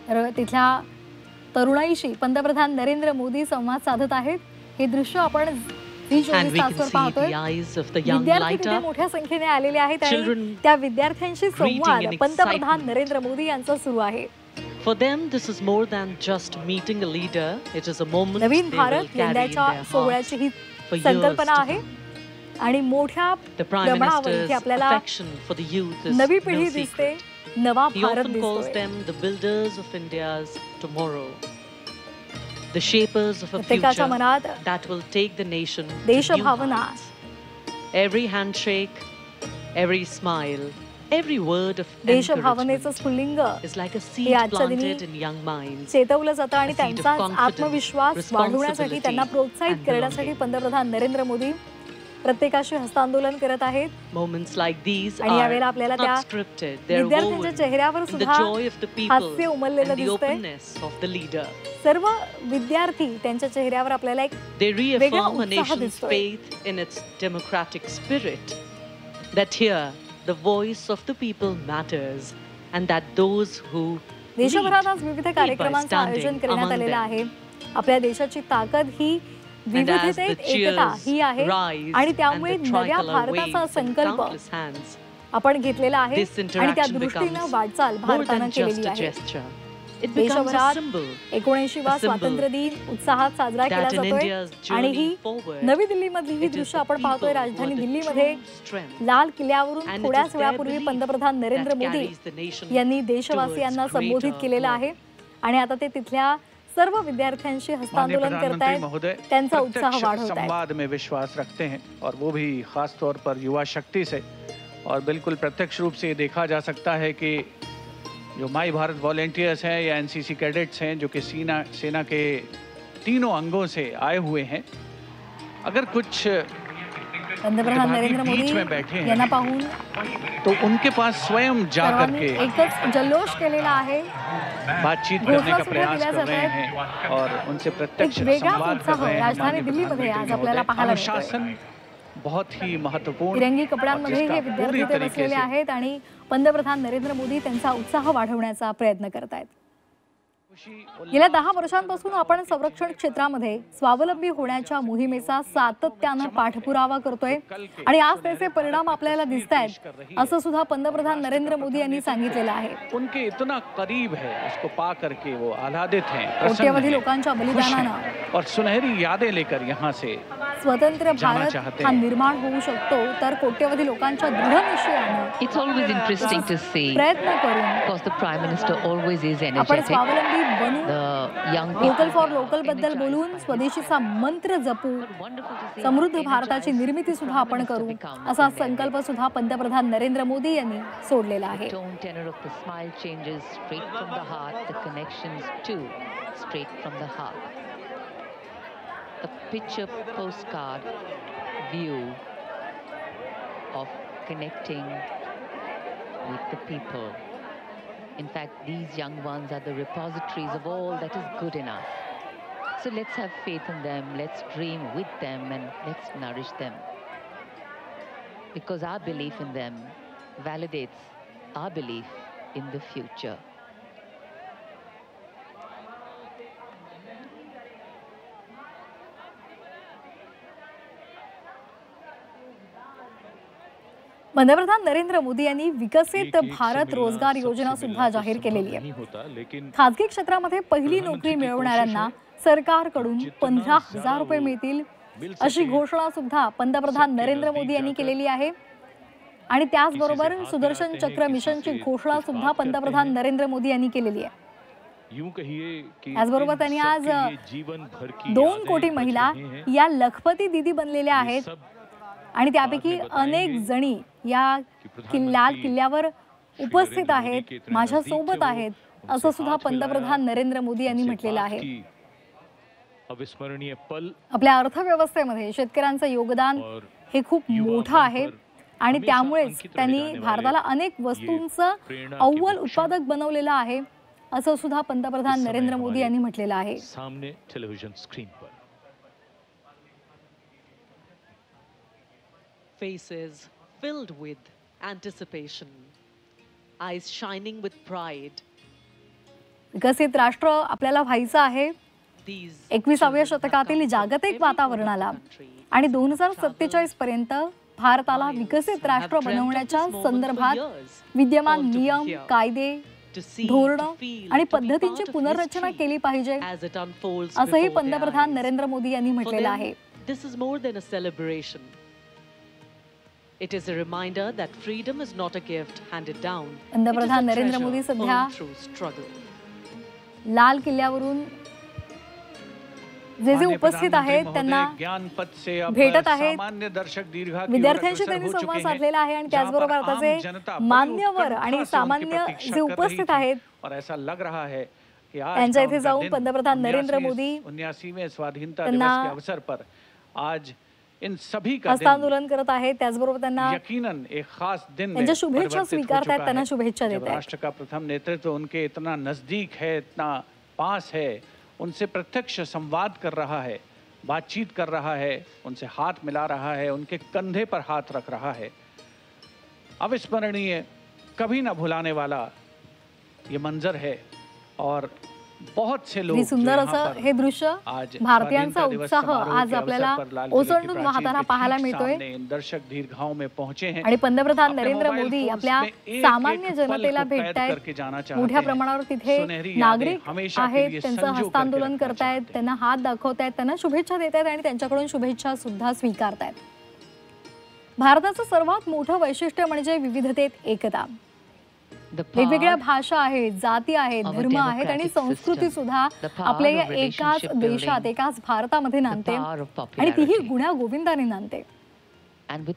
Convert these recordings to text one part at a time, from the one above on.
तर तिथल्या तरुणाईशी पंतप्रधान नरेंद्र मोदी संवाद साधत आहेत. हे दृश्य आपण And we can तासवर see पाहतोय. the eyes of the young विद्यार्थी light तिथे up. मोठ्या संख्येने आलेले आहेत आणि Children त्या विद्यार्थ्यांशी greeting संवाद in पंतप्रधान excitement. नरेंद्र मोदी यांचा सुरू आहे. For them, this is more than just meeting a leader. It is a moment Naveen they will Bharat carry in लेंड्याच्या their सोहळ्याची hearts ही for years संकल्पना to आहे come. आणि मोठ्या The Prime प्रमाणावर इथे Minister's आपल्याला affection for the youth is नवी no पिढी दिसते, secret. नवा He भारत often calls दिसतोय. them the builders of India's tomorrow, the shapers of a प्रत्येकाच्या future मनात that will take the nation to new देशभावना, heights. Every handshake, every smile, every word of देशभावनेचं encouragement स्फुल्लिंग is like a हे seed आजच्या दिनी planted in young minds. चेतवलं जातं आणि A seed of त्यांचा confidence, आत्मविश्वास वाढवण्यासाठी, त्यांना प्रोत्साहित and करण्यासाठी belonging. पंतप्रधान नरेंद्र मोदी प्रत्येकाशी हस्तांदोलन करत आहेत. Moments like these आणि यावेळेला are आपल्याला त्या not scripted. They're विद्यार्थ्यांच्या woven चेहऱ्यावर in the सुद्धा joy of the people हास्य उमललेलं and the दिसतंय. openness of the leader. सर्व विद्यार्थी त्यांच्या चेहऱ्यावर आपल्याला एक They reaffirm a उत्साह nation's दिसतोय. faith in its democratic spirit, that here the voice of the people matters, and that those who देशभरात lead आज विविध कार्यक्रमांचं standing आयोजन करण्यात among आलेलं them. आहे. आपल्या देशाची ताकद ही And as the विविधतेत एकता cheers ही आहे rise आणि and त्यामुळे the नव्या tricolor भारताचा waves in संकल्प countless hands, आपण घेतलेला आहे this आणि त्या interaction दृष्टीनं becomes वाटचाल more भारतानं than just केलेली a आहे. gesture. It becomes a देशभरात symbol 79वा a symbol स्वातंत्र्य दिन उत्साहात साजरा केला that in जातोय India's आणि ही journey forward, नवी दिल्लीमधली ही it is दृश्य the आपण पाहतोय. people who राजधानी are the दिल्लीमध्ये true strength. लाल किल्ल्यावरून And it थोड्याच is their वेळापूर्वी belief पंतप्रधान Narendra that Modi carries the nation यांनी देशवासियांना towards संबोधित greater केलेलं आहे आणि आता ते तिथल्या सर्व विद्यार्थ्यांशी हस्तांदोलन करतायत, महोदय त्यांचा उत्साह प्रत्यक्ष वाढवतायत. संवाद में विश्वास रखते हैं और वो भी खास तौर पर युवा शक्ति से, और बिल्कुल प्रत्यक्ष रूप से ये देखा जा सकता है कि जो माई भारत वॉलेंटियर्स हैं या एनसीसी कैडेट्स हैं जो कि सेना के तीनों अंगों से आए हुए हैं, अगर कुछ पंतप्रधान नरेंद्र बीच में मोदी बैठे हैं यांना पाहून तो उनके पास स्वयं जा सर्वांनी करके एकच जल्लोष केलेला आहे. बातचीत करने घोषणा का सुद्धा प्रयास दिल्या कर जात रहे आहेत. हैं और उनसे प्रत्यक्ष एक वेगळाच संवाद कर उत्साह रहे हैं. राजधानी माननीय दिल्लीमध्ये आज प्रधानमंत्री आपल्याला महोदय, पाहायला मिळतोय. अनुशासन बहुत ही महत्वपूर्ण तिरंगी कपड्यांमध्ये और हे जिसका विद्यार्थी पूरी इथे तरीके बसलेले से आहेत आणि पंतप्रधान नरेंद्र मोदी त्यांचा उत्साह वाढवण्याचा प्रयत्न करतायत. गेल्या 10 वर्षांपासून आपण संरक्षण क्षेत्रामध्ये स्वावलंबी होण्याच्या मोहिमेचा सातत्यानं पाठपुरावा करतोय आणि आज त्याचे परिणाम आपल्याला दिसतायत असं सुद्धा पंतप्रधान नरेंद्र मोदी यांनी सांगितलेलं आहे. उनके इतना करीब है, उसको पा करके वो आह्लादित हैं, प्रसन्न कोट्यवधी हैं, लोकांच्या खुश बलिदानानं हैं और सुनहरी यादें लेकर यहाँ से स्वतंत्र जाना भारत चाहते हा हैं. निर्माण होऊ शकतो तर कोट्यवधी लोकांच्या दृढ निश्चयानं It's always interesting to see, प्रयत्न करून because the Prime Minister always is आपण energetic. स्वावलंबी बनू, The young local people for get local बद्दल energized बोलून by स्वदेशीचा मंत्र जपू, it. Wonderful to see समृद्ध how भारताची energized निर्मिती the सुद्धा Prime आपण Minister करू becomes असा in their संकल्प midst. सुद्धा पंतप्रधान नरेंद्र मोदी यांनी सोडलेला आहे. The tone tenor of the smile changes straight from the heart. The connections too, straight from the heart. A picture postcard view of connecting with the people. In fact, these young ones are the repositories of all that is good in us. So let's have faith in them, let's dream with them, and let's nourish them. Because our belief in them validates our belief in the future. पंतप्रधान नरेंद्र मोदी यांनी विकसित भारत रोजगार योजना सुद्धा जाहीर केलेली आहे. खासगी क्षेत्रामध्ये पहिली नोकरी मिळवणाऱ्यांना सरकारकडून 15,000 रुपये मिळतील अशी घोषणा सुद्धा पंतप्रधान नरेंद्र मोदी यांनी केलेली आहे. आणि त्याचबरोबर सुदर्शन चक्र मिशनची घोषणा सुद्धा पंतप्रधान नरेंद्र मोदी यांनी केलेली आहे. त्याचबरोबर त्यांनी आज 2 कोटी महिला या लखपती दीदी बनलेल्या आहेत आणि त्यापैकी अनेक जणी या लाल किल्ल्यावर उपस्थित आहेत, माझ्या सोबत आहेत असं सुद्धा पंतप्रधान नरेंद्र मोदी यांनी म्हटलेलं आहे. आपल्या अर्थव्यवस्थेमध्ये शेतकऱ्यांचं योगदान हे खूप मोठं आहे आणि त्यामुळेच त्यांनी भारताला अनेक वस्तूंचं अव्वल उत्पादक बनवलेलं आहे असं सुद्धा पंतप्रधान नरेंद्र मोदी यांनी म्हटलेलं आहे. सामने television screen per faces filled with anticipation, eyes shining with pride. विकसित राष्ट्र आपल्याला व्हायचं आहे 21व्या शतकातील जागतिक वातावरणाला आणि 2047 पर्यंत भारताला विकसित राष्ट्र बनवण्याच्या संदर्भात विद्यमान नियम, कायदे, धोरणं आणि पद्धतींची पुनर्रचना केली पाहिजे असंही पंतप्रधान नरेंद्र मोदी यांनी म्हटलेलं आहे. This is more than a celebration. It is a reminder that freedom is not a gift handed down. पंतप्रधान नरेंद्र मोदी सध्या लाल किल्ल्यावरून जे उपस्थित आहेत त्यांना भेटत आहेत. विद्यार्थ्यांशी त्यांनी संवाद साधलेला आहे आणि त्याचबरोबर आताचे मान्यवर आणि सामान्य जे उपस्थित आहेत त्यांच्या इथे जाऊन पंतप्रधान नरेंद्र मोदी 79वें स्वाधीनता दिवस के अवसर पर आज इन सभी का हस्तांदोलन करत आहेत. त्याचबरोबर त्यांना यकीनन एक खास दिन त्यांच्या शुभेच्छा स्वीकारतायत, त्यांना शुभेच्छा देत आहेत. राष्ट्र का प्रथम नेतृत्व उनके इतना नजदीक है, इतना पास है, उनसे प्रत्यक्ष संवाद कर रहा है, बातचीत कर रहा है, उनसे हाथ मिला रहा है, उनके कंधे पर हाथ रख रहा है. अविस्मरणीय, कभी ना भुलाने वाला ये मंजर है और बहुत से लोग सुंदर असं हे दृश्य भारतीयांचा उत्साह आज आपल्याला ओसंडून वाहताना पाहायला मिळतोय. दर्शक दीर्घाओं में पहुंचे हैं आणि पंतप्रधान नरेंद्र मोदी आपल्या सामान्य जनतेला भेटतायत. मोठ्या प्रमाणावर तिथे नागरिक आहेत, त्यांचं हस्तांदोलन करतायत, त्यांना हात दाखवतायत, त्यांना शुभेच्छा देत आहेत आणि त्यांच्याकडून शुभेच्छा सुद्धा स्वीकारतायत. भारताचं सर्वात मोठं वैशिष्ट्य म्हणजे विविधतेत एकता. वेगवेगळ्या भाषा आहेत, जाती आहेत, धर्म आहेत आणि संस्कृती सुद्धा आपल्या एकाच देशात, एकाच भारतामध्ये नांदते आणि तीही गुण्या गोविंदाने नांदते.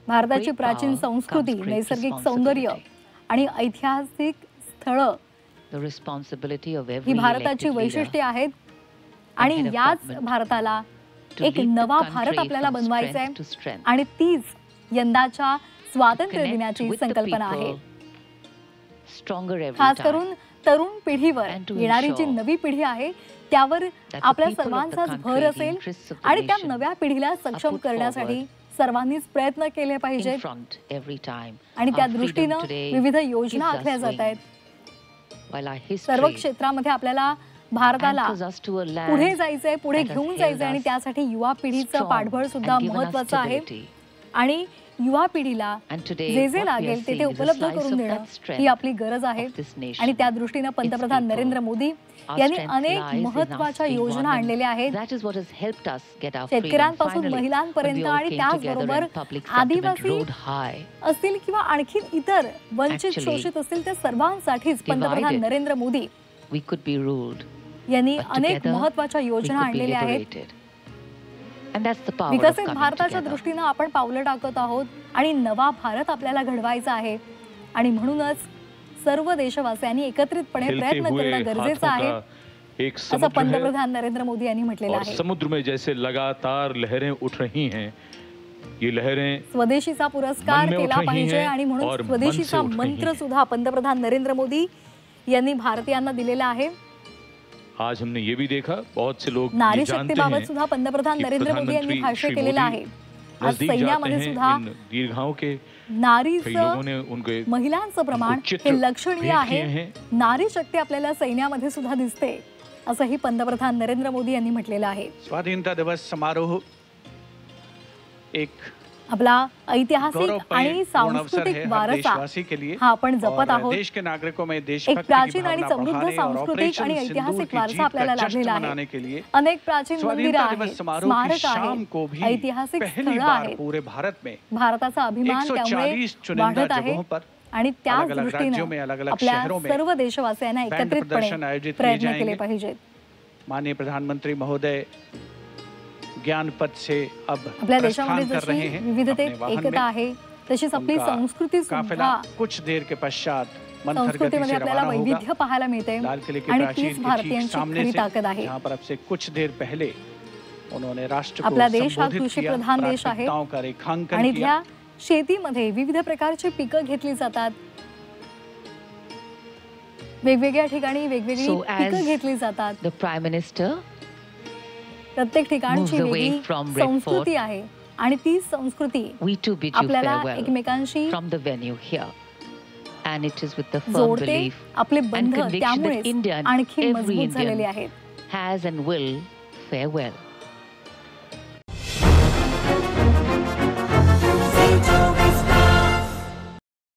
भारताची प्राचीन संस्कृती, नैसर्गिक सौंदर्य आणि ऐतिहासिक स्थळं ही भारताची वैशिष्ट्ये आहेत आणि याच भारताला एक नवा भारत आपल्याला बनवायचा आहे आणि तीच यंदाच्या स्वातंत्र्य दिनाची संकल्पना आहे. खास करून तरुण पिढीवर येणारी जी नवी पिढी आहे त्यावर आपल्या सर्वांचाच भर असेल आणि त्या नव्या पिढीला सक्षम करण्यासाठी सर्वांनीच प्रयत्न केले पाहिजेत आणि त्या दृष्टीनं विविध योजना आखल्या जात आहेत. सर्व क्षेत्रामध्ये आपल्याला भारताला पुढे जायचंय, पुढे घेऊन जायचंय आणि त्यासाठी युवा पिढीचं पाठबळ सुद्धा महत्वाचं आहे आणि युवा पिढीला जे जे लागेल ते उपलब्ध करून देणं ही आपली गरज आहे आणि त्या दृष्टीनं पंतप्रधान नरेंद्र मोदी यांनी अनेक महत्त्वाच्या योजना आणलेल्या आहेत. शेतकऱ्यांपासून महिलांपर्यंत आणि त्याचबरोबर आदिवासी असतील किंवा आणखी इतर वंचित शोषित असतील त्या सर्वांसाठीच पंतप्रधान नरेंद्र मोदी यांनी अनेक महत्त्वाच्या योजना आणलेल्या आहेत. विकसित भारताच्या दृष्टीनं आपण पावलं टाकत आहोत आणि नवा भारत आपल्याला घडवायचा आहे आणि म्हणूनच सर्व देशवासियांनी एकत्रितपणे प्रयत्न करणं गरजेचं आहे असं पंतप्रधान नरेंद्र मोदी यांनी म्हटलेलं आहे. समुद्र में जैसे लगातार लहरें उठ रही हैं, ये लहरें स्वदेशीचा पुरस्कार केला पाहिजे आणि म्हणून स्वदेशीचा मंत्र सुद्धा पंतप्रधान नरेंद्र मोदी यांनी भारतीयांना दिलेला आहे. आज हमने ये भी देखा बहुत से लोग नारी शक्तीबाबत सुद्धा पंतप्रधान नरेंद्र मोदी यांनी भाष्य केलेलं आहे. आज सैन्यामध्ये सुद्धा दीर्घाओं के नारीचं, महिलांचं प्रमाण हे लक्षणीय आहे. नारी शक्ती आपल्याला सैन्यामध्ये सुद्धा दिसते असंही पंतप्रधान नरेंद्र मोदी यांनी म्हटलेलं आहे. स्वाधीनता दिवस समारोह एक आपला ऐतिहासिक आणि सांस्कृतिक वारसा हा आपण जपत आहोत. एक प्राचीन आणि समृद्ध सांस्कृतिक आणि ऐतिहासिक वारसा आपल्याला लाभलेला आहे. अनेक प्राचीन मंदिरं आहेत, स्मारक आहेत, ऐतिहासिक स्थळं आहेत. भारताचा अभिमान त्यामुळे वाढत आहे आणि त्याच दृष्टीने आपल्या सर्व देशवासियांना एकत्रितपणे प्रयत्न केले पाहिजेत. माननीय प्रधानमंत्री महोदय ज्ञान पथ से अब आपल्या देशामध्ये जशी विविधतेत एकता आहे तशीच आपली संस्कृती सुद्धा कुछ देर के पश्चात संस्कृतीमध्ये आपल्याला वैविध्य पाहायला मिळते आणि तीच भारतीयांची खरी ताकद आहे. यहाँ पर अब से कुछ देर पहले उन्होंने राष्ट्र को आपला देश हा कृषी प्रधान देश आहे आणि इथल्या शेतीमध्ये विविध प्रकारची पिकं घेतली जातात. वेगवेगळ्या ठिकाणी वेगवेगळी पिकं घेतली जातात. The Prime Minister प्रत्येक ठिकाणची वेगळी संस्कृती आहे आणि ती संस्कृती आपल्याला एकमेकांशी And it is with the firm जोडते belief आपले and बंध conviction that त्यामुळेच India and आणखी every मजबूत झालेले Indian आहेत. has and will fare well.